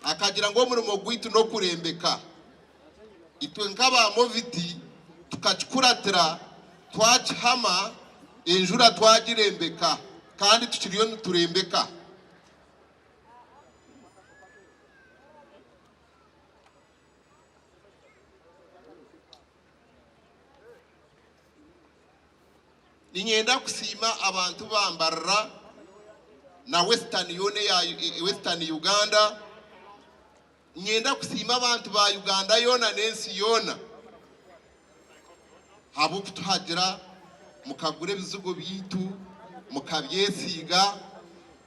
akagira ngo umurimo gwitu no kurembeka itwe nk'aba Movit tukachikuratira twachama enjura twagirembeka kandi tukiriyo nturembeka ninyenda kusima abantu ba Mbarara na Western Uganda nyenda kusima abantu ba Uganda yona nensi yona habo kutuhagira mukagure bizugo bitu mukabyesiga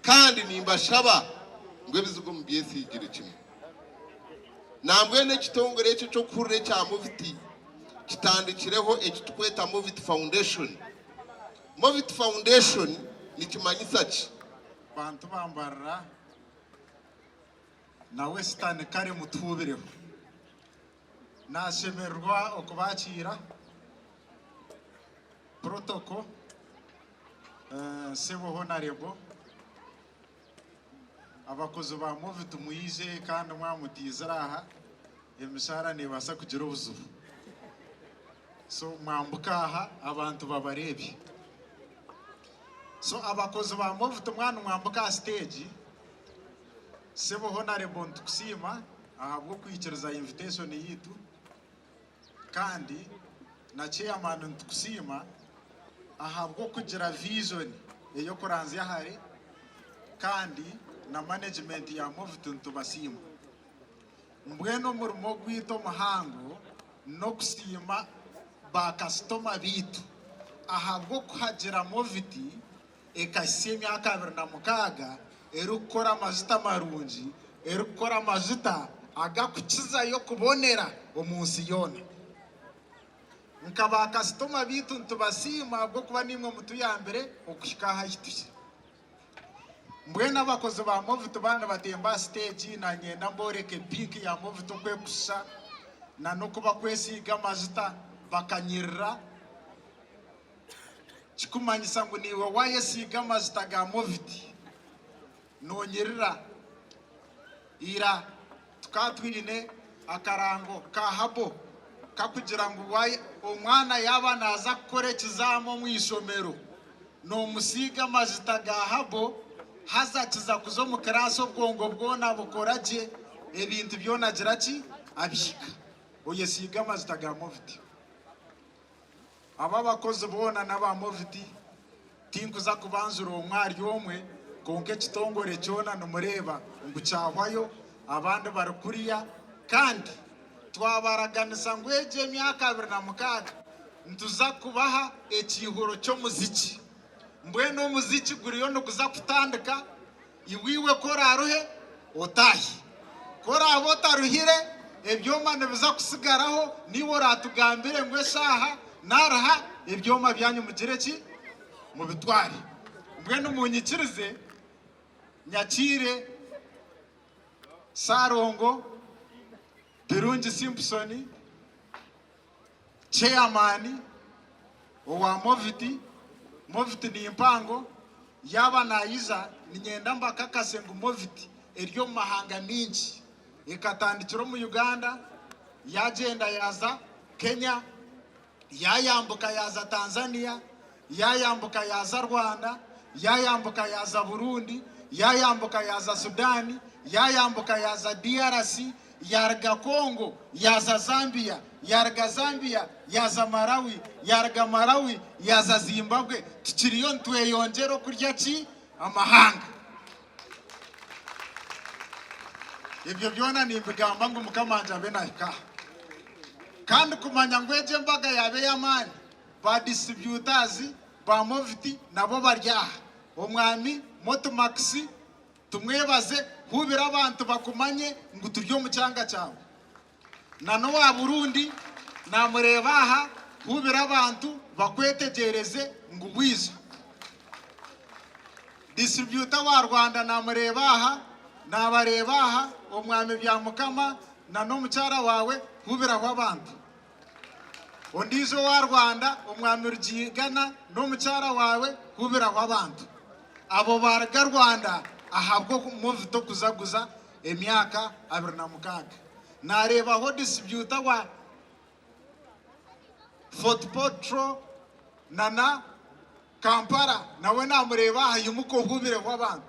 kandi nimbashaba ngwe bizugo mubyesigire kimwe nambwe ne kitongore cyo kurure cya Movit kitandikireho ekitukweta Movit Foundation. Movit Foundation ni kimanyisa ki bantu ba Mbarara na Western kare mutubireho nashemerwa okubakira protocol sebo honorable abakozi ba Movit muyize kandi mwamutizaraha emishara nebasa kugira ubuzubu so mwambukaha abantu babarebi so abakozi ba Movit mwana mwambuka stage sebo honorable ntukusima ahabwo kwikiriza invitation yitu kandi na chairman ntukusima ahabwo kugira vision eyo kuranzi yahari kandi na management ya Movit ntubasima mbweno murimo gwito muhango no kusima ba customer bitu ahabwo kuhagira Movit ekasemi akabirna mukaga erukora amazuta marungi erukora amazuta agakukiza yo kubonera omunsi yona nkaba customer bitu ntubasima bwo kuba nimwe mutu ya mbere okushika hahituye mbwena abakozi ba Movit bana batemba stage na ngenda mboreke pink ya Movit kwekusa na no kuba kwesiga amazuta bakanyirira chikumanyisa ngo niwe wayesiga amazuta ga Movit nonyirira ira tukatwirine akarango kahabo kakugira ngo waye umwana yaba naza kukore kizamo mu isomero no musiga amazuta ga habo haza kiza kuzo mu karaso bwongo bwona bukoraje ebintu byona giraki abishika oyesiga amazuta ga Movit aba bakozi bona naba Movit tinkuza kubanzura umwari yomwe konke kitongore cyona numureba ngucyahwayo abandi barukuriya kandi twabaraganisa ngweje emyaka 26 ntuza kubaha ekihuro cyo muziki mbweno muziki guriyo no kuza kutandika iwiwe koraruhe otahi korabo taruhire ebyoma nebiza kusigaraho nibo ratugambire ngwe saha naraha ebyoma byanyu mugireki mu bitwari mbweno munyikirize nyakire Sarongo Birungi Simpson chairman wa Movit ni impango yaba nayiza ninyenda mbakakase ngo Movit eryo mahanga mingi ikatandikiro mu Uganda yagenda yaza Kenya yayambuka yaza Tanzania yayambuka yaza Rwanda yayambuka yaza Burundi yayambuka yaza Sudani yayambuka yaza DRC yarga Congo yaza Zambia yarga Zambia yaza Malawi yarga Malawi yaza Zimbabwe tukiriyo ntweyongero kurya ki amahanga ibyo byona nimbigamba ngo mukamanja benahika kandi kumanya ngweje mbaga yabe yamani ba distributors ba Movit nabo baryaha omwami Motomax tumwebaze hubira abantu bakumanye ngo turyo mu cyanga cyawe nano wa Burundi namurebaha hubira abantu bakwetegereze ngo bwiza distributor wa Rwanda namurebaha nabarebaha omwami bya mukama nano mucyara wawe hubira ho abantu ondizo wa Rwanda omwami rugigana no mucyara wawe hubira ho abantu abo barga Rwanda ahabwo Movit kuzaguza emyaka 26 narebaho distributor wa Fort Portro na Kampala nawe namureba hayumuko hubire w'abantu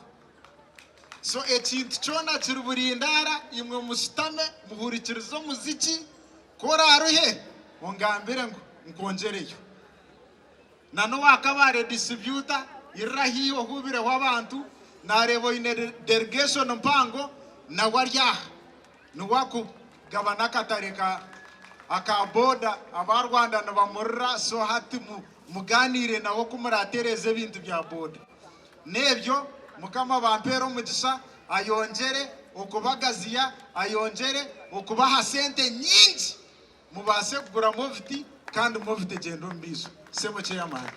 so ekintu cyona kiruburindara imwe musitame muhurikirizo muziki koraruhe ongambire ngo nkongereyo nano wakabare distributor irahiyo hubire w'abantu narebo ine delegation mpango na warya nuwaku gabana katareka akaboda abarwanda nabamurra so hati muganire nawo kumuratereze ibintu bya boda nebyo mukama bampero mugisha ayongere okubagaziya ayongere okubaha sente nyingi mubase kugura Movit kandi Movit gendo mbizo semo cyamana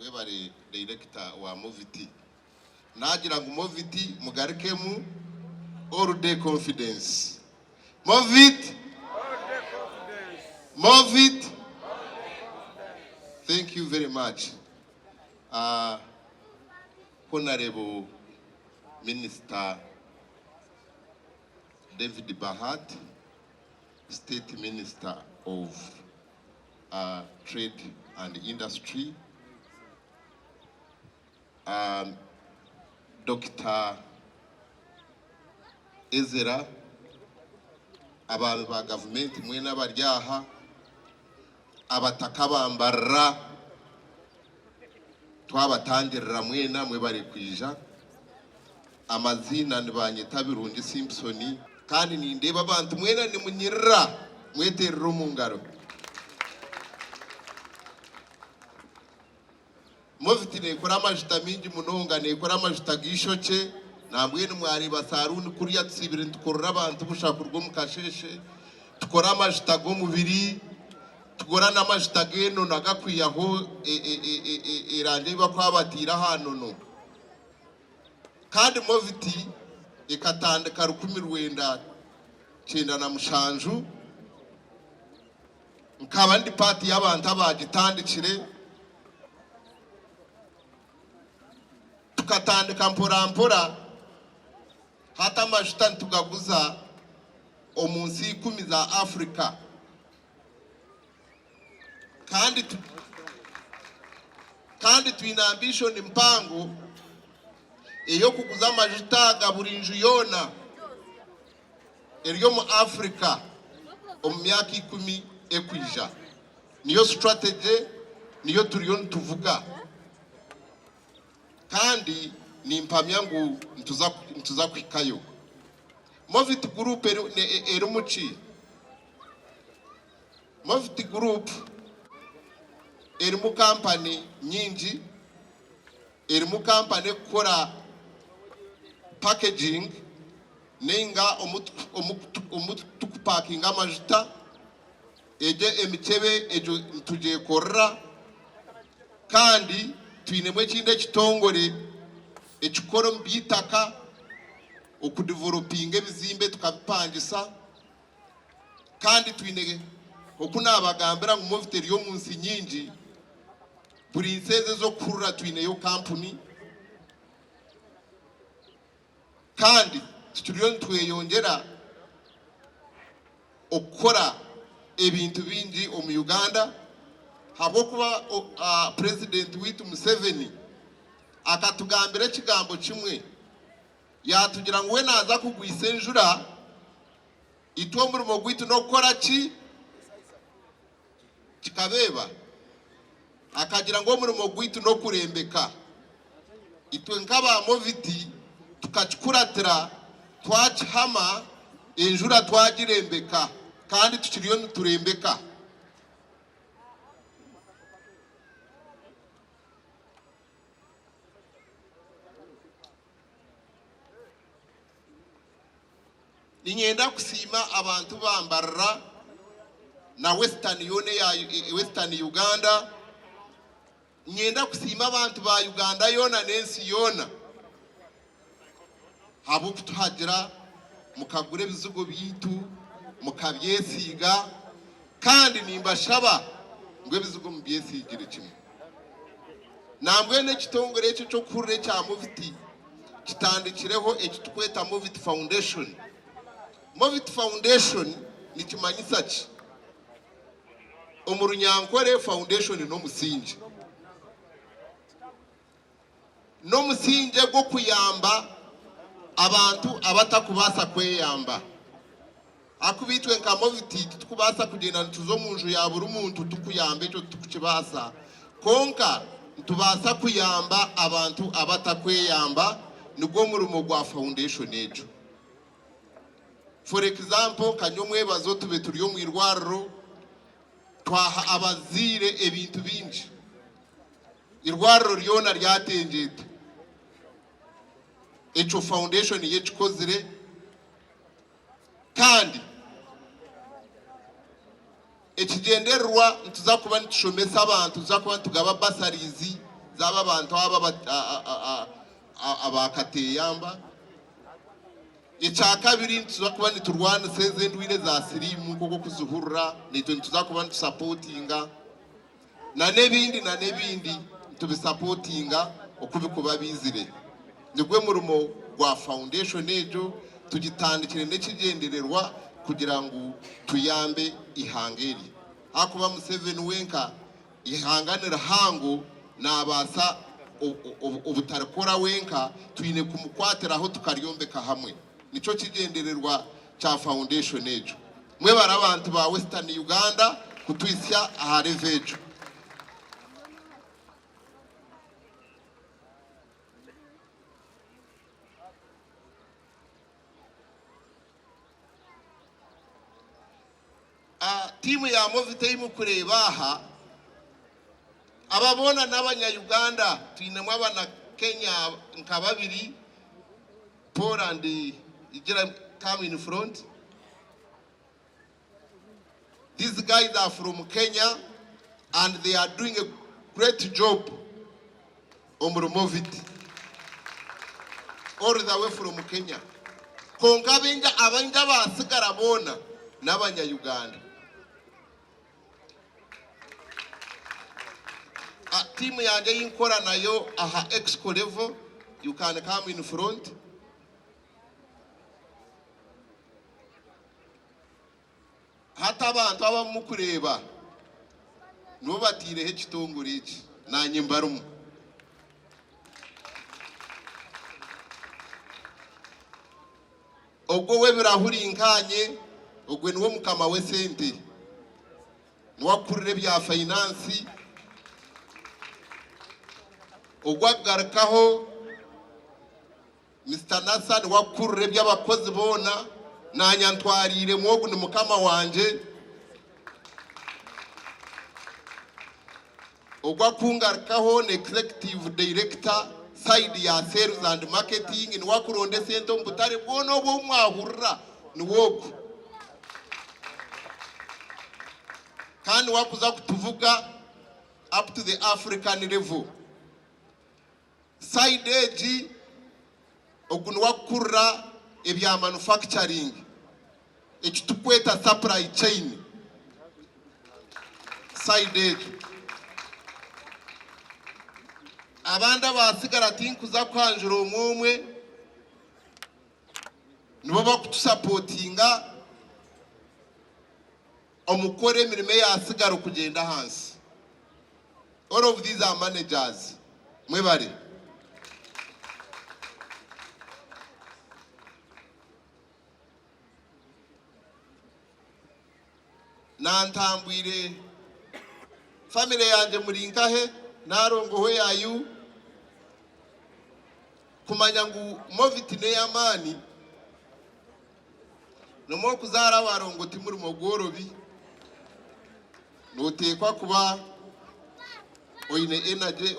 we bari director wa Movit nagira ngo Movit mugarikemu all day confidence Movit Movit. Thank you very much. Honorable Minister David Bahat, State Minister of Trade and Industry, Dr. Ezra, abantu ba government mwe n'abaryaha abataka bambarara twabatangirira mwena mwe bari kwija amazina nibanyita birungi Simpson kandi nindeba abantu mwena ni munyirira mweterero mu ngaro Movit nekora amajuta mingi munonga nekora amajuta gishoke nambwe mwari basaruni kuriya tsibire tukorora abantu bushakurwa mu kasheshe tukora amajuta go mubiri tugora n'amajuta geno nagakwiyaho iranje bakwabatira hano no kandi Movit ikatandika 19 na mushanju nkaba ndi party y'abantu abagitandikire tukatandika mpora hata amajuta tugaguza omunsi 10 za Africa kandi twina ambition mpango eyo kuguza amajuta gaburinju yona eriyo mu Africa omyaka 10 ekwija niyo strategy niyo turiyo tuvuga kandi ni mpamya ngo ntuza kwikayo Movit group eri muci Movit group eri mu Campany nyingi eri mu Campany kora packaging nenga omutukupakinga amajuta eje emikebe ejo tuje korra kandi twinemwe kinde kitongore ekikoro mbitaka okudevelopinga ebizimbe tukabipangisa kandi twinege okunabagambira ngo Movit eriyo munsi nyingi buri nseze zo kurura twineyo Campany kandi turiyo tweyongera okora ebintu bingi omu Uganda habo kuba president witu Museveni akatugambira ekigambo kimwe yatugira ngo we naza kugwisa enjura itwo murimo gwitu no gukora ki kikabeba akagira ngo murimo gwitu no kurembeka itwe nkaba Movit tukakikuratira twachama enjura twagirembeka kandi tukiriyo turembeka ninyenda kusima abantu bambarara na Western Uganda nyenda kusima abantu ba Uganda yona nensi yona habo kutuhagira mukagure bizugo bitu mukabyesiga kandi nimbashaba ngo bizugo mubyesigire kimwe nambwe n'ekitongore ekyo ky'okuhurira ekya Movit kitandikireho ekitukweta Movit Foundation. Movit Foundation nikimanyisa ki? Omurunyankore Foundation n'omusingi gwo kuyamba abantu abatakubasa kweyamba. Akubitwe nka Movit tukubasa kugenda ntuzo munju ya buri muntu tukuyamba ekyo tukukibasa konka ntubasa kuyamba abantu abatakweyamba nigwo murimo gwa foundation ejo. For example, kanyomwe bazo tube turiyo mu irwariro twaha abazire ebintu bingi. Irwariro ryona ryatengete echo foundation yechikozire kandi ekigenderwa ntuza kuba ntushomesa abantu tuza kuba tugaba basarizi zaba abantu abakateyamba. Kabiri ntuza kuba niturwana seze ndwire za sirimu koko kuzuhurura nitwe ntuza kuba ntusupportinga na nebindi tubisupportinga okubikuba bizire. Nigwe murimo gwa foundation ejo tugitandikire n'ekigendererwa kugira ngo tuyambe ihangeri. Hakuba Museveni wenka ihanganira hango nabasa obutarakora wenka twine kumukwatiraho tukaryombeka hamwe. Nico kigendererwa cha foundation ejo. Mwe barabantu ba Western Uganda kutwisya aharevejo. Timu ya Movit imu kureba aha ababona n'abanya Uganda twinemo abana Kenya nka babiri Poland igira come in front. These guys are from Kenya and they are doing a great job on Movit all the way from Kenya. Konka benja abanja basigara bona n'abanya Uganda. Team yanje yinkora nayo aha exco level, you can come in front. Hata abantu abamukureba no batire hekitongore iki nanye mbarumu. Ogwo we birahuri inkanye ogwe niwo mukama we sente niwakurire bya finance ogwagarakaho Mr. Nassan wakurire by'abakozi bona nanyantwarire mwogu ni mukama wanje ogwakungarakaho ne executive director side ya sales and marketing ni wakuronde sento mbutare bwono bwo mwahurira ni wogu kandi wakuza kutuvuga up to the African level. Side edge ogunu wakurra ebya manufacturing ekitukweta supply chain side edge abanda basigara tinkuza kwanjura umwe nibo bakutusupportinga omukore mirime yasigara kugenda hansi. All of these are managers mwebare. Nantambwire family yanje murinkahe narongoho yayu kumanya ngu Movit ne yamani nomo kuzara warongo timuri mogorobi notekwa kuba oine energy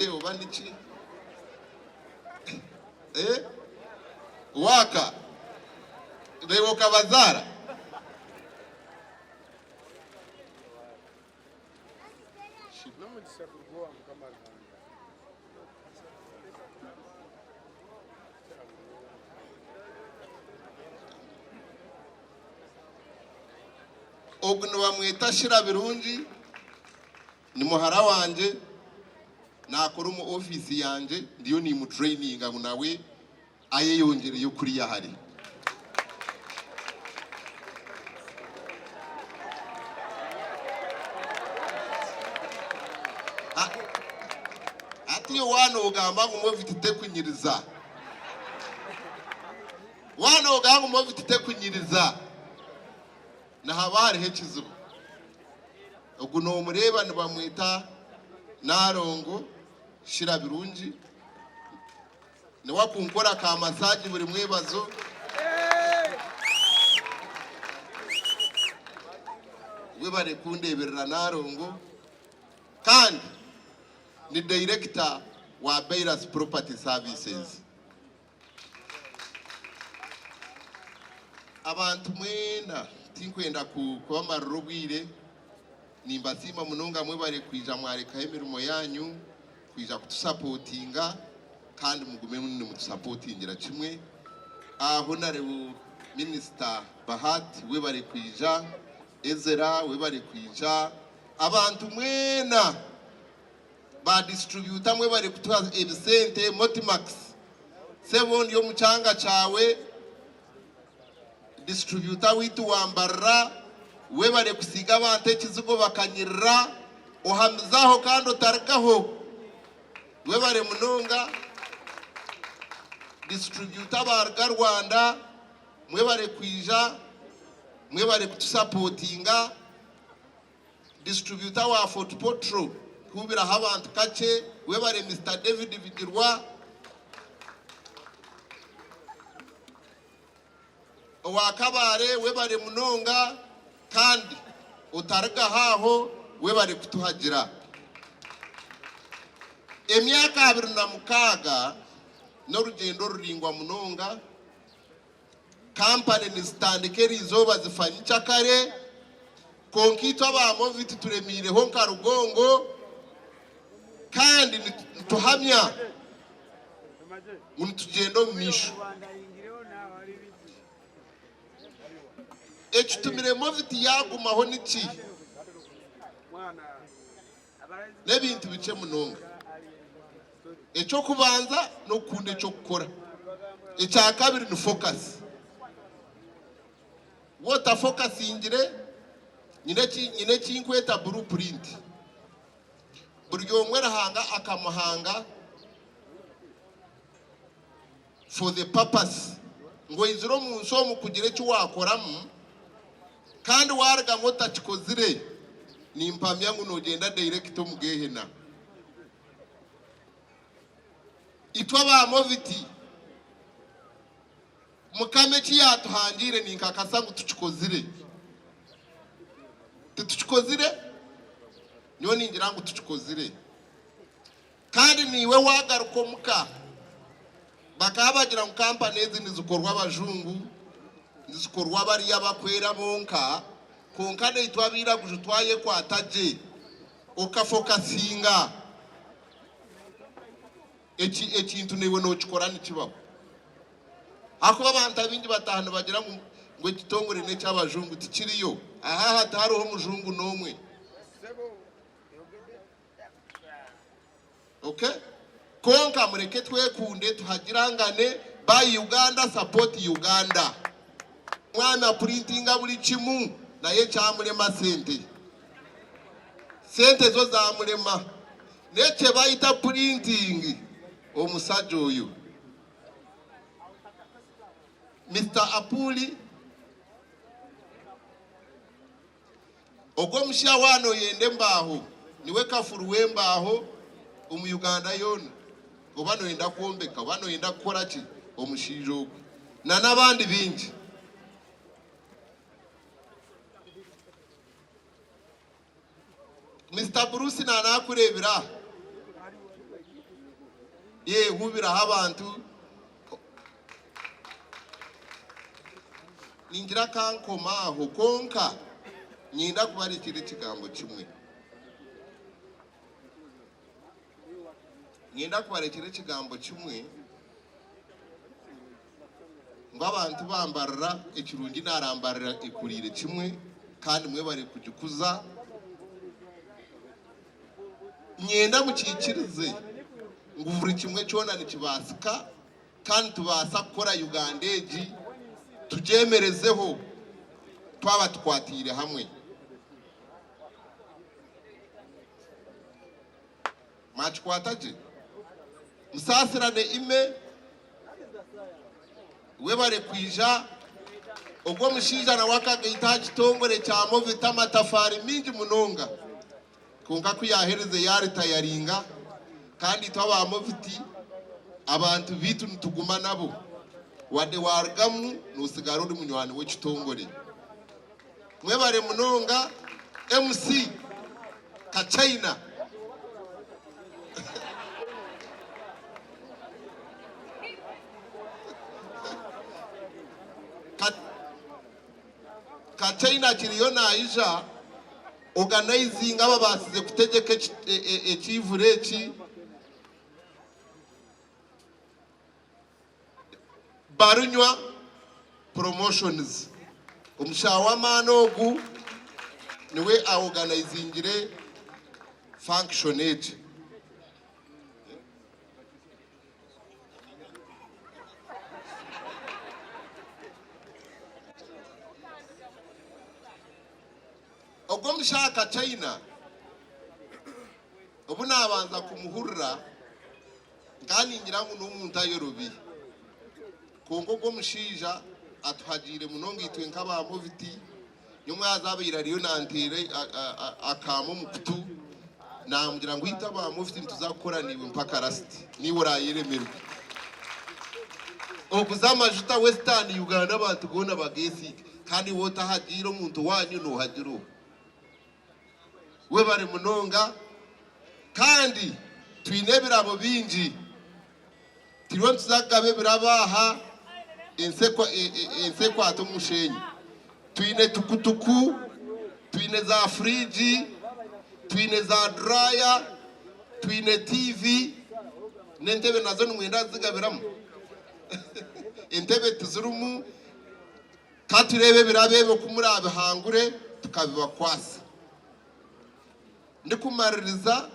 obani chi waka lewo kabazara ogno bamwita shira birungi ni muhara wanje nakora mu office yanje ndiyo ni mu training ngo nawe aye yongereye kuri yahari. Atiyo wano ugamba ngo Movit tekunyiriza. Wano ugamba ngo Movit tekunyiriza. Na habari hekizuba. Oguno umureba nibamwita Narongo shira birungi. Ni wakunkora ka massage buri mwebazo. Webare kundeberera Narongo. Kandi ni director wa Bairas Property Services. Abantu mwena tinkwenda kubamara rubwire nimbasima munonga mwebare kwija mwareka emirimo yanyu kwija kutusupportinga kandi mugume munne mutusupportingira kimwe. Honorable Minister Bahati webare kwija, Ezera webare kwija, abantu mwena ba distributor mwebare kutwaza ebisente Motimax Seven yo muchanga chawe distributor witu wa Mbarara webare kusiga abantu ekizigo bakanyirira ohamizaho kandi otarikaho webare munonga distributor ba Rwanda mwebare kwija mwebare kutusupportinga distributor wa Fort Potro kubira abantu kache webare Mr. David Vigirwa wakabare webare munonga kandi utaraga haho webare kutuhagira. Emyaka 26 n'urugendo ruringwa munonga Campany ni standikeri izoba zifanyica kare konkito ba Movit turemire ho Karugongo kandi tuhamya unitugendo misho ekitumire Movit yagumaho niki nebintu bice munonga echo kubanza no kunde cyo gukora icya kabiri ni focus water focusingire nyine kinkweta blueprint buryo mwera hanga akamuhanga for the purpose ngo iziro munso mu kugire cyo wakoramu kandi warga ngota kikozire ni mpamya ngo nogenda direct mugehena itwa ba Movit mukame kiyatuhangire ni nkakasa ngo tukikozire niyo ningira ngo tukikozire kandi niwe wagaruko muka bakabagira mu Campany ezi zikorwa abajungu zikorwa bari yabakwera bonka konka neitwa biraguje twaye kwataje okafokasinga ekintu niwe no kikora nikibaho akuba abantu abindi batahana bagira ngo kitongore ne cyabajungu tikiriyo aha hatari ho mujungu nomwe. Okay, konka mureke twekunde tuhagirangane ba Uganda support Uganda mwana printinga buri kimu naye cyamurema sente zo zamurema neke bayita printing omusaje oyo Mr. Apuli ogwo mushya wano yende mbaho niwe kafuru wembaho umu Uganda yona obano yenda kuombeka obano yenda gukora ki omushijo na nabandi bingi. Mr. Bruce na nakurebira ye hubira abantu ningira kankoma aho konka nyinda kubari kiri kigambo kimwe ngo abantu bambarara ikirungi narambarira ikurire kimwe kandi mwe bari kugikuza nyenda mukikirize ngo buri kimwe cyona nikibasika kandi tubasa gukora Uganda egi tujemerezeho twaba twatire hamwe machikwataje musasirane ime webare kwija ubwo mushija na wakagaita kitongore cya Movit amatafari mingi munonga kunga kuyahereze yari tayaringa kandi twaba Movit abantu bitu ntuguma nabo wade wargamu nusigara uri munywani we kitongore mwebare munonga MC Kakyeka Kakyeka kiriyo naija organizing aba basize kutegeka ekivureki barunywa promotions umushawa manogu niwe a organizingire functionate ubwo mushaka China ubu nabanza kumuhurira kandi ngirango n'umuntu ayorobi kongo go mushija atuhagire munongo itwe nk'aba Movit nyuma yazabira riyo nantere akamo mukutu namugira ngo hita ba Movit tuzakoraniwe mpaka rasti niwe urayiremerwe okuzamajuta Western Uganda batugona bagesi kandi wota hagiro umuntu wanyu no hagiro we bari munonga kandi twinebira abo bingi tiriwe tuzagabe birabaha ensekwa ato-mushenyi twine tukutuku twine za friji twine za dryer twine TV n'entebe nazo nimwenda zigabiramo entebe tuzurumu katurebe birabebe kumurabe hangure tukabibakwasa ndikumaririza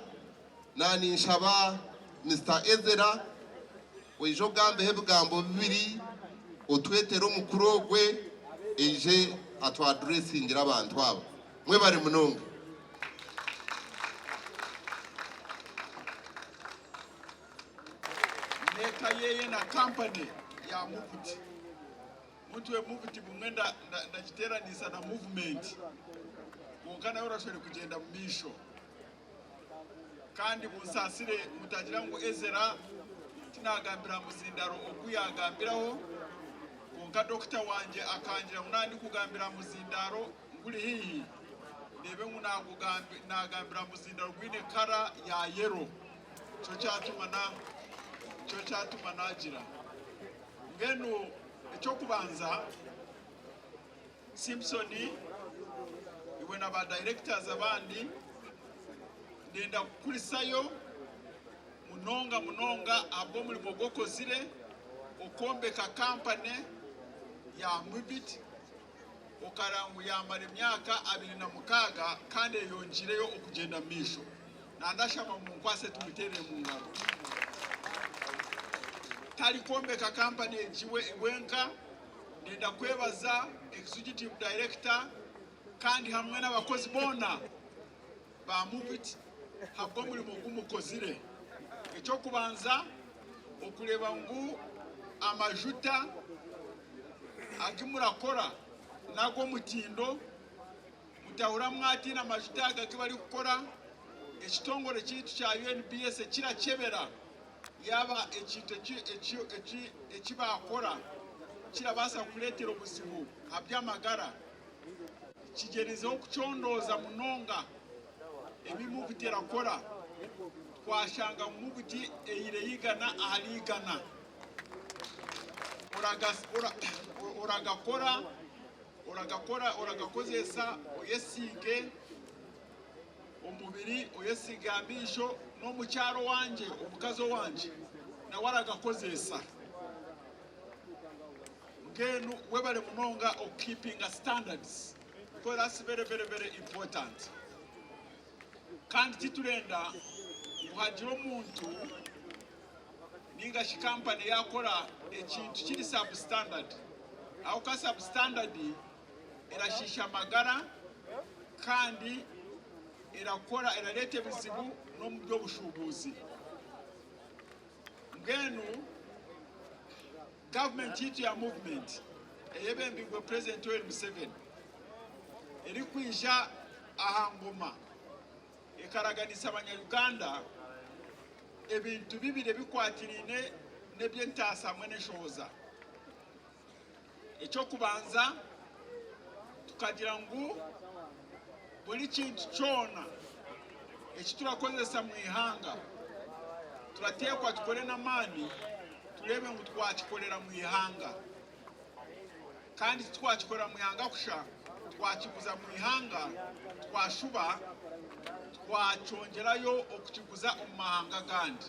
nani nshaba Mr. Ezra wejo gambe hebugambo bibiri otwetero mukurogwe eje atwa addressingira abantu abo mwe bari munonga neka yeye na Campany ya Movit mtu we Movit bumwenda ndagiteranisa na movement kunkana urashobora kugenda mu misho kandi busasire mutagira ngo Ezra tinagambira muzindaro okuyagambiraho konka Dr. wanje akangira munandi kugambira muzindaro nguri hihi nebe nagambira muzindaro gwine kara ya yero cyo cyatuma nagira ngeno icyo kubanza Simpsoni iwe na ba directors abandi ndenda kurisayo munonga abo muri bogoko zire okombeka Campany ya Movit okarangu yamara imyaka 26 kandi yongireyo okugenda misho nandashama mu nkwase tumuterere mu ngaro tali kombeka Campany ejiwe iwenka ndenda kwebaza executive director kandi hamwe n'abakozi bona ba Movit habwo muri mugumukozire icyo kubanza okureba ngu amajuta agimurakora nago mutindo mutahura mwati na majuta agakibari gukora ekitongore kitu cya UNBS kirakebera yaba ekibakora kirabasa kuletera obuzibu abyamagara kigerizeho kucondoza munonga Movit erakora twashanga Movit eyire yigana ahaligana uragakozesa oyesige omubiri oyesigambijo no mucyaro wanje omukazo wanje na waragakozesa ngenu webale munonga o keeping standards because that's very important kandi titurenda hagira omuntu ninga shi Campany yakora ekintu kiri substandard aho ka substandard irashisha amagara kandi irakora iraleta ebizibu no mu by'obushubuzi. Ngenu government yitu ya movement eyebembingwe President Museveni eri kwija ahangoma ekaraganisa abanyayuganda ebintu bibiri bikwatirine nebyentasa mwene shoza. Ekyo kubanza tukagira ngu buli kintu kyona ekiturakozesa mu ihanga turatekwa tukole n'amaani turebe ngu twakikolera mu ihanga, kandi twakikolera mu ihanga kusha twakiguza mu ihanga twashuba twakyongerayo okukiguza omu mahanga gandi,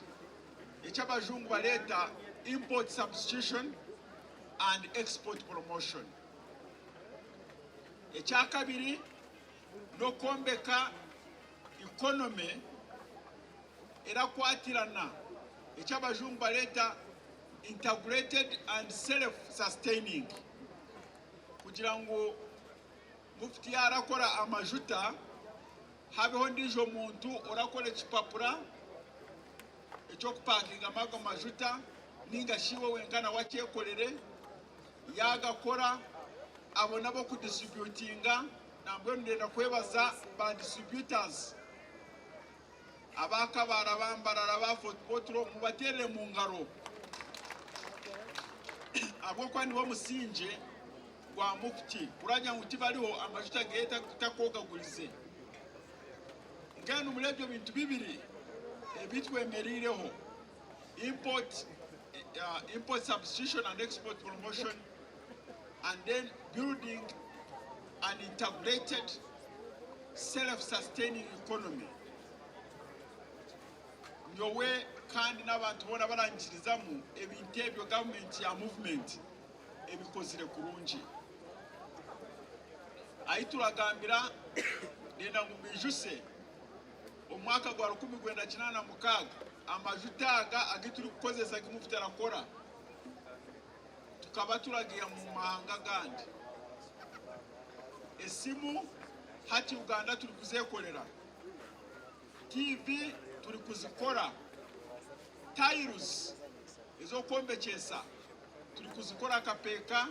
ekyabajungu baleta import substitution and export promotion. Ekyakabiri n'okwombeka economy erakwatirana, ekyabajungu baleta integrated and self-sustaining, kugira ngu mufti arakora amajuta habeho ndijo muntu orakora ekipapura ekyokupakinga amago majuta ninga shiwe wengana wakyekolere yagakora abo nabo kudistributinga. Nambwe ndenda kwebaza ba distributors abakabara bambarara ba fotpotro mubatere mu ngaro abo kwani bo musinje gwa mufti kuranya muti baliho amajuta geta kutakogagurize. Ngenu mulebyo bintu bibiri ebitwemerireho import substitution and export promotion, and then building an integrated self-sustaining economy. Nyowe kandi n'abantu bona barangirizamu ebintu ebyo government ya movement ebikozire kurungi. Ayituragambira ndenda ngubijuse omwaka gwa 1986 amajuta aga agituri kukozesa kimufite arakora tukaba turagiye mu mahanga gandi. Esimu hati Uganda turi kuzekolera, TV turi kuzikora, tiles ezo kombekesa turi kuzikora Kakyeka,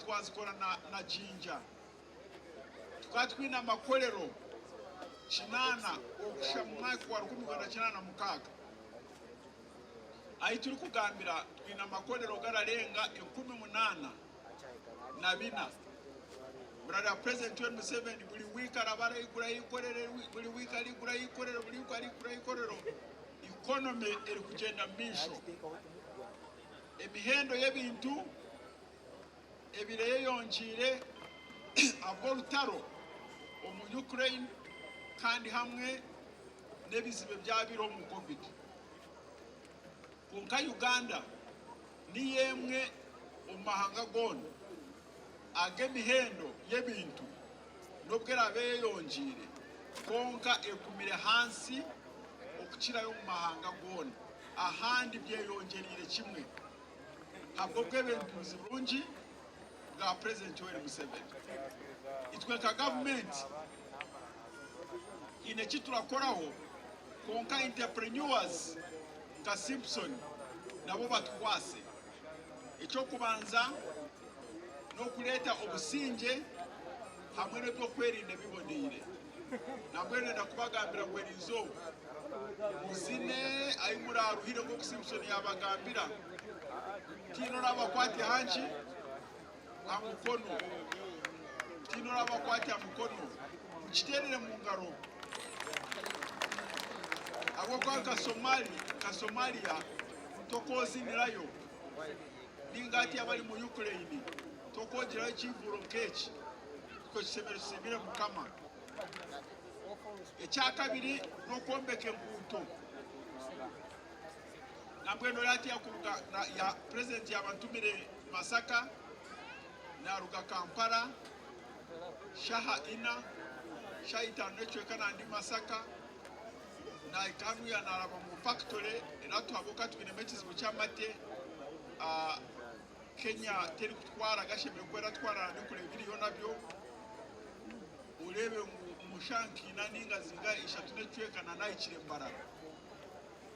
twazikora na jinja, tukatwina makolero kinana okusha mu mwaka wa 1986. Ayi turi kugambira twina makolero gararenga 18 Brother President Museveni buli wika rabara igura ikorere, buli wika ligura ikorere, buli wika ligura ikorero, economy eri kugenda misho. Emihendo y'ebintu ebireye yonjire abolutaro omu Ukraine kandi hamwe nebizibe byabiro mu COVID. Konka Uganda ni yemwe omahanga gono agemihendo y'ebintu nobwera beyonjire konka ekumire hansi okukirayo mu mahanga gono ahandi byeyongerire kimwe. Habwo bw'ebintu birungi bwa President Museveni. Itweka government ineki turakoraho konka entrepreneurs nka Simpson nabo batwase. Ekyo kubanza no kuleta obusinge hamwe n'ebyo kwerinda bibonire. Nabwo ndenda kubagambira ngo erizo muzine ayimuraruhire ngo Simpson yabagambira tino nabakwati hanji amukono, tino nabakwati amukono mukiterere mu ngaro. Abo kwa Somalia tokozinirayo ningati abali mu Ukraine tokogerayo kivuro kechi ko kisemero simire mukama. Ekyakabiri n'okwombeka enguuto. Nambwe ndolati ya President yabantumire Masaka naruga Kampala shaha ina shaita nechweka nandi Masaka na ikanu ya naraba mu factory era twaboka twine mechizi bucyamate Kenya teri kutwara gashemere kwera twara n'ikure biriyo nabyo urebe mushanki naninga zinga ishatu necwekana nayikire Mbarara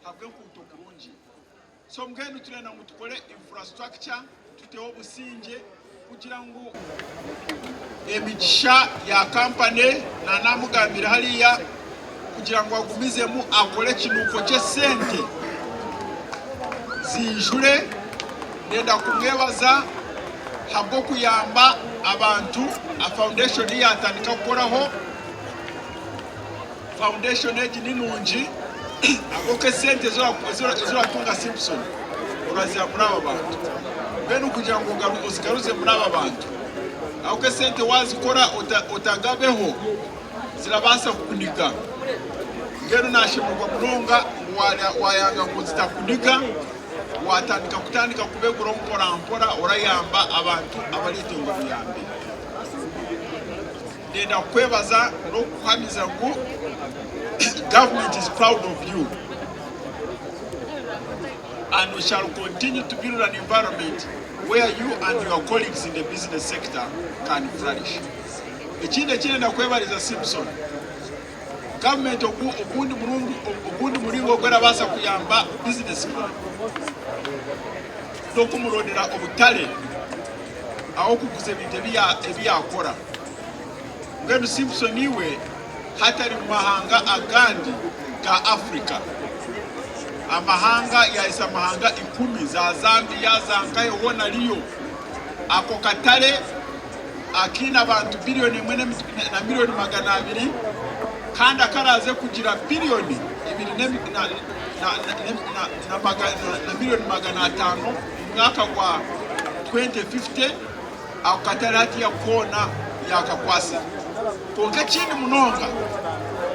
habwe kutokurunji so mgenu tulena mutukole infrastructure tuteho businge kugira ngo emigisha ya Campany na namugambira haliya kugira ngo agumizemu akole kinuko cye sente zinjure nenda kumwebaza habwo kuyamba abantu a foundation yatandika gukoraho foundation eji ninungi agoke sente ziratunga Simpson urazira muri aba bantu bene kugira ngo uzigaruze muri aba bantu agoke sente wazikora utagabeho zirabasa kuniga ngero nashimurwa munonga wayanga ngo zitakuniga watandika kubegura mpora orayamba abantu abalite ngo biyambe ndenda kwebaza no kuhamiza ngo government is proud of you and we shall continue to build an environment where you and your colleagues in the business sector can flourish. Ekinde ndakwebaliza Simpson government okundi mulingo gwera basa kuyamba businessman dokumurondera obutale aho kuguza ebintu ebyakora ngeno Simpson iwe hatari mu mahanga agandi ga Africa amahanga yaisa mahanga 10 za Zambia zankaye wona liyo ako katale akina abantu bilioni 1 na milioni 200 kandi akaraze kugira bilioni 2 na milioni 500 mwaka kwa 2050 akatale hati ya kuona yakakwasa konke chini munonga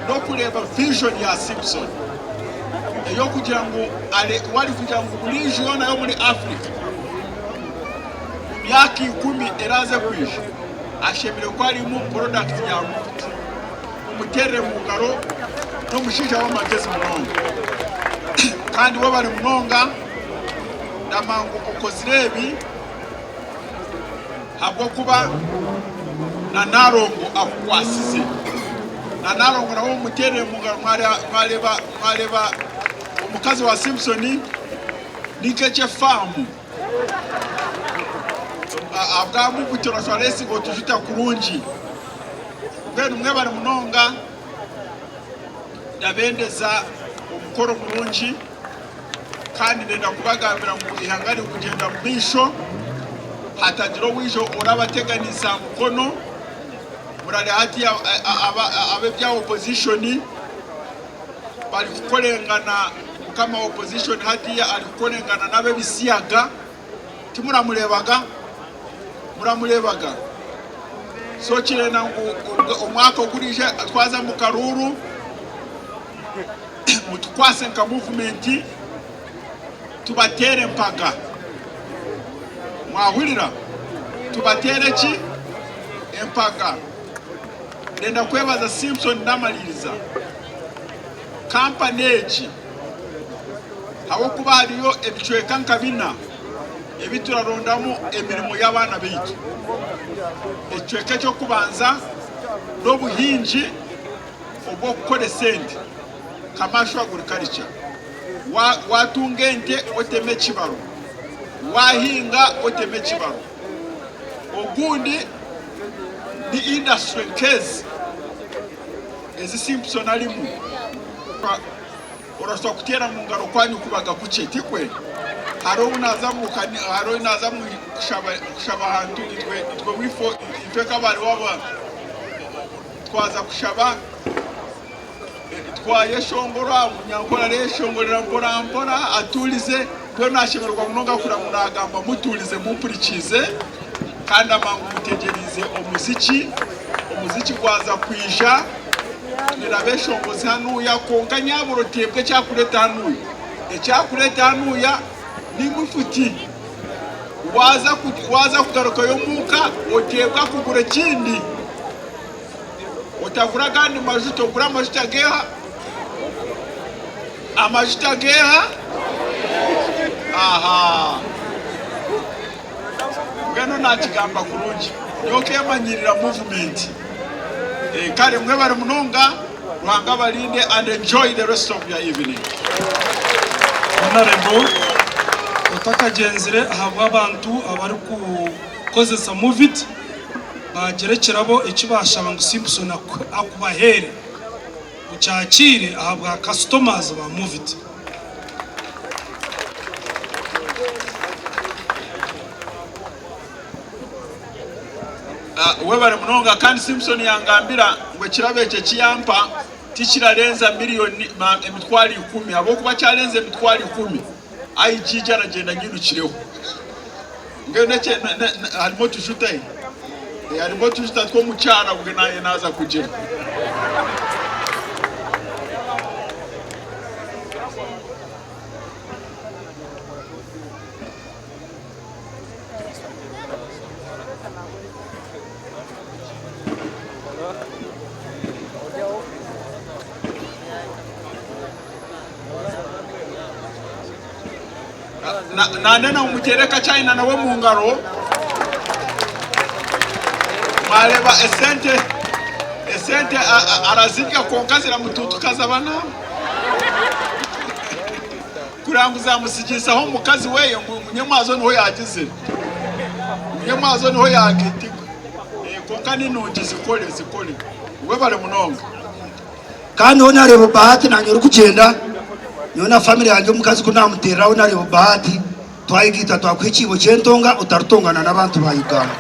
no kureba vision ya Simpson eyo kugira ngo wali kugira ngo bulijona yo muri Africa myaka 10 eraze kwisha ashemire ko ari mu product ya Movit umutere mu ngaro no mushija w'amagezi munonga kandi wo bari munonga ndamango okozirebi habwo kuba na narongo akwasize na narongo nawo mutere mu ngaro mwareba umukazi wa Simpson nikeche famu abwamu kutora swalesi ngo tujuta kurungi ngeno mwe bari munonga ndabendeza umukoro kurungi kandi ndenda kubagambira mu ihangari kugenda mbisho hatagiro wijo orabateganiza mukono murale hati abe bya opposition bali kukolengana kama opposition hati ya alikolengana nabe bisiyaga muramurebaga so kirena ngo umwaka ogurije atwaza mu karuru mutukwase nka movement tubatere mpaga mwahurira tubatere ki empaga ndenda kwebaza Simpson ndamaliriza Campany eji hawo kuba hariyo ebicweka nkabina ebiturarondamu emirimo y'abana beitu ecweke cyo kubanza n'obuhinji obwo kukora sente commercial agriculture watungente oteme kibaro wahinga oteme kibaro ogundi ni industry case ezi Simpson alimu oraswa kutera mu ngaro kwanyu kubaga kuce tikwe haro unazamu kushaba hantu itwe wifo itweka bari waba twaza kushaba twaye shongora munyankora re shongorera mbora atulize twe nashimerwa munonga kura munagamba mutulize mumpurikize kandi amangu mutegerize umuziki kwaza kwisha nirabeshongozi hanuya konka nyaburo tebwe cyakureta hanuya ecyakureta hanuya ni mufuti waza kugaruka yo muka otebwa kugura kindi otagura kandi majuto gura majuta geha Amajuta geha. Aha. Ngeno nakigamba kurungi. Yoke manyirira movement. Kale mwe bari munonga Ruhanga balinde and enjoy the rest of your evening. Honorable utakagenzere ahabwa abantu abari kukozesa Movit bagerekerabo ikibasha bangusimbusona akubahere ucyakire ahabwa customers ba Movit. Webare munonga kandi Simpson yangambira ngo kirabeke kiyampa tikirarenza miliyoni emitwali 10 abo kuba cyarenze emitwali 10 ayijija aragenda nyirukireho ngene harimo tushuta harimo tushuta two mucyara ubwe naye naza kugera nandena umugereka China nawe mu ngaro mareba esente arazika konkazira mututukaza bana kuranguza musigisa ho mukazi weye munyamazo niho yagize munyamazo niho yagitika konkani nungi zikole we bare munonga kandi ho nareba bahati nanyura kugenda Yona family yanjye umukazi ko namuteraho nareba bahati twayigita twakwikibo cyentonga utarutongana nabantu ba Uganda.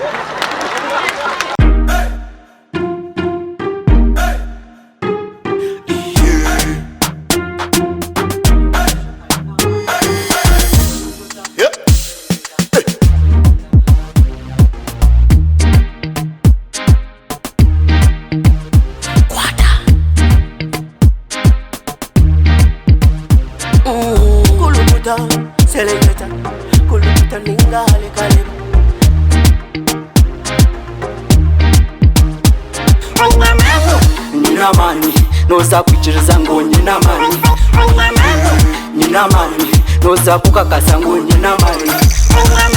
Selecta, kuluta ningale kale. Nina mani, noza kuchiriza ngo nina mani. Nina mani, noza kukakasa ngo nina mani.